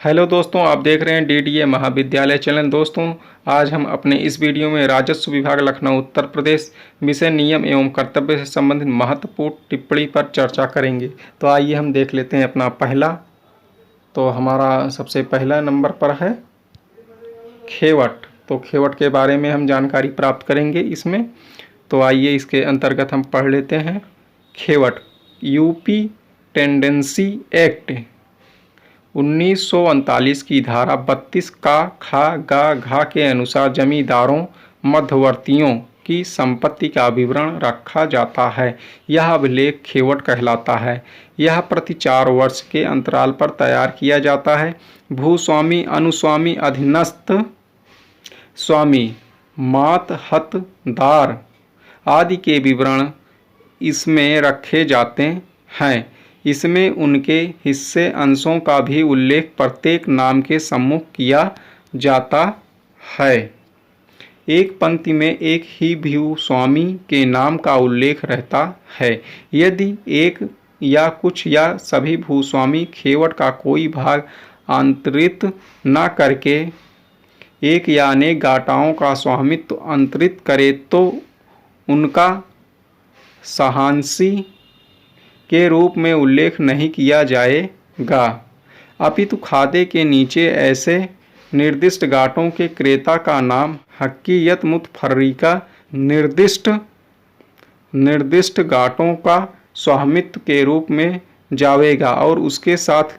Hello दोस्तों, आप देख रहे हैं डीडीए महाविद्यालय चैनल। दोस्तों, आज हम अपने इस वीडियो में राजस्व विभाग लखनऊ उत्तर प्रदेश विषय नियम एवं कर्तव्य से संबंधित महत्वपूर्ण टिप्पणी पर चर्चा करेंगे। तो आइए हम देख लेते हैं अपना पहला। तो हमारा सबसे पहला नंबर पर है खेवट। तो खेवट के बारे में हम जानकारी प्राप्त करेंगे इसमें। तो आइए इसके अंतर्गत हम पढ़ लेते हैं। खेवट यूपी टेंडेंसी एक्ट 1939 की धारा 32 का खा गा घा के अनुसार जमींदारों मध्यवर्तियों की संपत्ति का विवरण रखा जाता है। यह अभिलेख खेवट कहलाता है। यह प्रति 4 वर्ष के अंतराल पर तैयार किया जाता है। भूस्वामी, अनुस्वामी, अधीनस्थ स्वामी, मातहतदार आदि के विवरण इसमें रखे जाते हैं। इसमें उनके हिस्से अंशों का भी उल्लेख प्रत्येक नाम के सम्मुख किया जाता है। एक पंक्ति में एक ही भूस्वामी के नाम का उल्लेख रहता है। यदि एक या कुछ या सभी भूस्वामी खेवट का कोई भाग अंतरित न करके एक या अनेक गाटाओं का स्वामित्व अंतरित करे तो उनका सहांसी के रूप में उल्लेख नहीं किया जाएगा, अपितु खाते के नीचे ऐसे निर्दिष्ट गाटों के क्रेता का नाम हकीयत मुतफर्रिका निर्दिष्ट गाटों का स्वामित्व के रूप में जावेगा और उसके साथ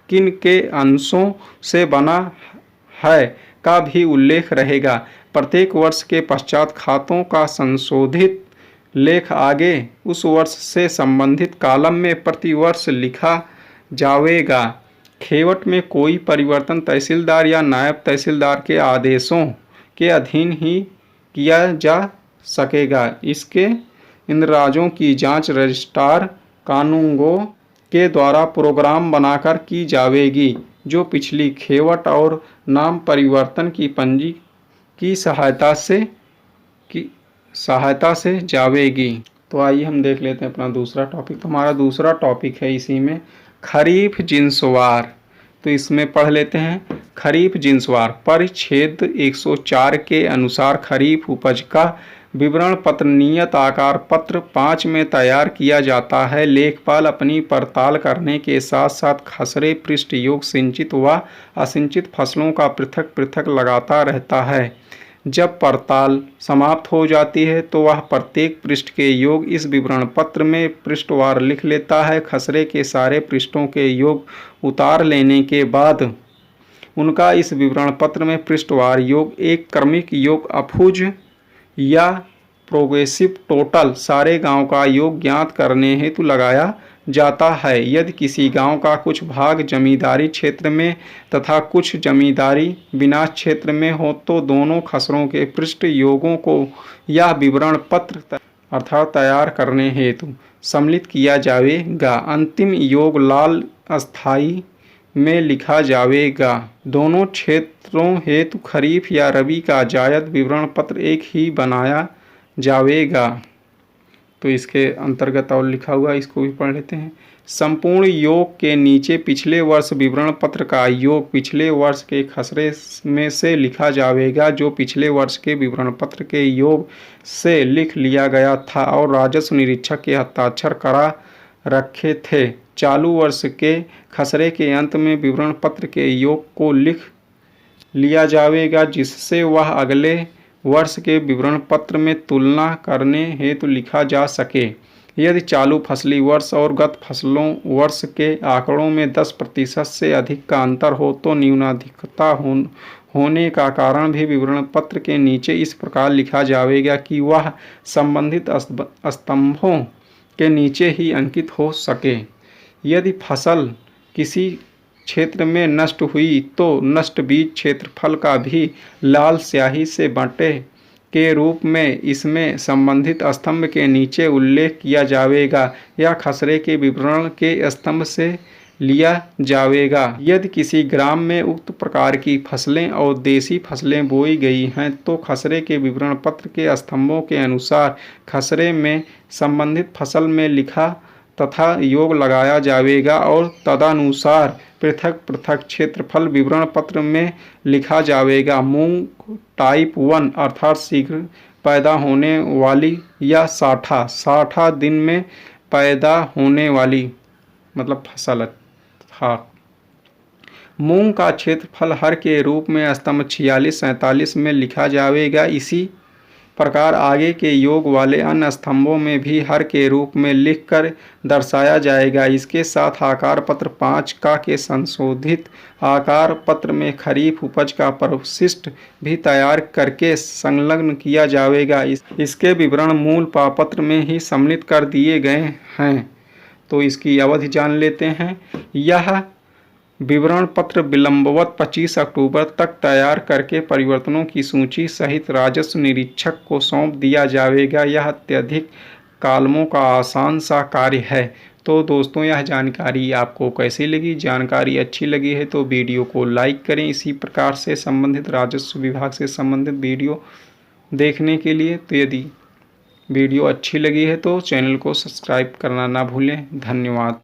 किन के अंशों से बना है का भी उल्लेख रहेगा। प्रत्येक वर्ष के पश्चात खातों का संशोधित लेख आगे उस वर्ष से संबंधित कॉलम में प्रतिवर्ष लिखा जावेगा। खेवट में कोई परिवर्तन तहसीलदार या नायब तहसीलदार के आदेशों के अधीन ही किया जा सकेगा। इसके इंद्राजों की जांच रजिस्ट्रार कानूनगो के द्वारा प्रोग्राम बनाकर की जावेगी, जो पिछली खेवट और नाम परिवर्तन की पंजी की सहायता से जावेगी। तो आइए हम देख लेते हैं अपना दूसरा टॉपिक। तो हमारा दूसरा टॉपिक है इसी में खरीफ जिन्सवार। तो इसमें पढ़ लेते हैं। खरीफ जिन्सवार परिच्छेद 104 के अनुसार खरीफ उपज का विवरण पत्र नियत आकार पत्र 5 में तैयार किया जाता है। लेखपाल अपनी पड़ताल करने के साथ साथ खसरे पृष्ठ योग सिंचित व असिंचित फसलों का पृथक पृथक लगाता रहता है। जब पड़ताल समाप्त हो जाती है तो वह प्रत्येक पृष्ठ के योग इस विवरण पत्र में पृष्ठवार लिख लेता है। खसरे के सारे पृष्ठों के योग उतार लेने के बाद उनका इस विवरण पत्र में पृष्ठवार योग एक क्रमिक योग अफुज या प्रोग्रेसिव टोटल सारे गांव का योग ज्ञात करने हेतु लगाया जाता है। यदि किसी गांव का कुछ भाग जमींदारी क्षेत्र में तथा कुछ जमींदारी विनाश क्षेत्र में हो तो दोनों खसरों के पृष्ठ योगों को यह विवरण पत्र अर्थात तैयार करने हेतु सम्मिलित किया जावेगा। अंतिम योग लाल अस्थाई में लिखा जावेगा। दोनों क्षेत्रों हेतु खरीफ या रबी का जायद विवरण पत्र एक ही बनाया जावेगा। तो इसके अंतर्गत और लिखा हुआ, इसको भी पढ़ लेते हैं। संपूर्ण योग के नीचे पिछले वर्ष विवरण पत्र का योग पिछले वर्ष के खसरे में से लिखा जावेगा, जो पिछले वर्ष के विवरण पत्र के योग से लिख लिया गया था और राजस्व निरीक्षक के हस्ताक्षर करा रखे थे। चालू वर्ष के खसरे के अंत में विवरण पत्र के योग को लिख लिया जावेगा, जिससे वह अगले वर्ष के विवरण पत्र में तुलना करने हेतु लिखा जा सके। यदि चालू फसली वर्ष और गत फसलों वर्ष के आंकड़ों में 10% से अधिक का अंतर हो तो न्यूनाधिकता होने का कारण भी विवरण पत्र के नीचे इस प्रकार लिखा जावेगा कि वह संबंधित स्तंभों के नीचे ही अंकित हो सके। यदि फसल किसी क्षेत्र में नष्ट हुई तो नष्ट बीज क्षेत्रफल का भी लाल स्याही से बांटे के रूप में इसमें संबंधित स्तंभ के नीचे उल्लेख किया जावेगा या खसरे के विवरण के स्तंभ से लिया जावेगा। यदि किसी ग्राम में उक्त प्रकार की फसलें और देसी फसलें बोई गई हैं तो खसरे के विवरण पत्र के स्तंभों के अनुसार खसरे में संबंधित फसल में लिखा तथा योग लगाया जाएगा और तदनुसार पृथक पृथक क्षेत्रफल विवरण पत्र में लिखा जाएगा। मूंग टाइप 1 अर्थात शीघ्र पैदा होने वाली या साठा दिन में पैदा होने वाली मतलब फसल था। मूंग का क्षेत्रफल हर के रूप में स्तंभ 46-47 में लिखा जाएगा। इसी प्रकार आगे के योग वाले अन्य स्तंभों में भी हर के रूप में लिखकर दर्शाया जाएगा। इसके साथ आकार पत्र 5 का के संशोधित आकार पत्र में खरीफ उपज का परिशिष्ट भी तैयार करके संलग्न किया जाएगा। इसके विवरण मूल पापत्र में ही सम्मिलित कर दिए गए हैं। तो इसकी अवधि जान लेते हैं। यह विवरण पत्र विलंबवत 25 अक्टूबर तक तैयार करके परिवर्तनों की सूची सहित राजस्व निरीक्षक को सौंप दिया जाएगा। यह अत्यधिक कालमों का आसान सा कार्य है। तो दोस्तों, यह जानकारी आपको कैसी लगी? जानकारी अच्छी लगी है तो वीडियो को लाइक करें। इसी प्रकार से संबंधित राजस्व विभाग से संबंधित वीडियो देखने के लिए तो यदि वीडियो अच्छी लगी है तो चैनल को सब्सक्राइब करना ना भूलें। धन्यवाद।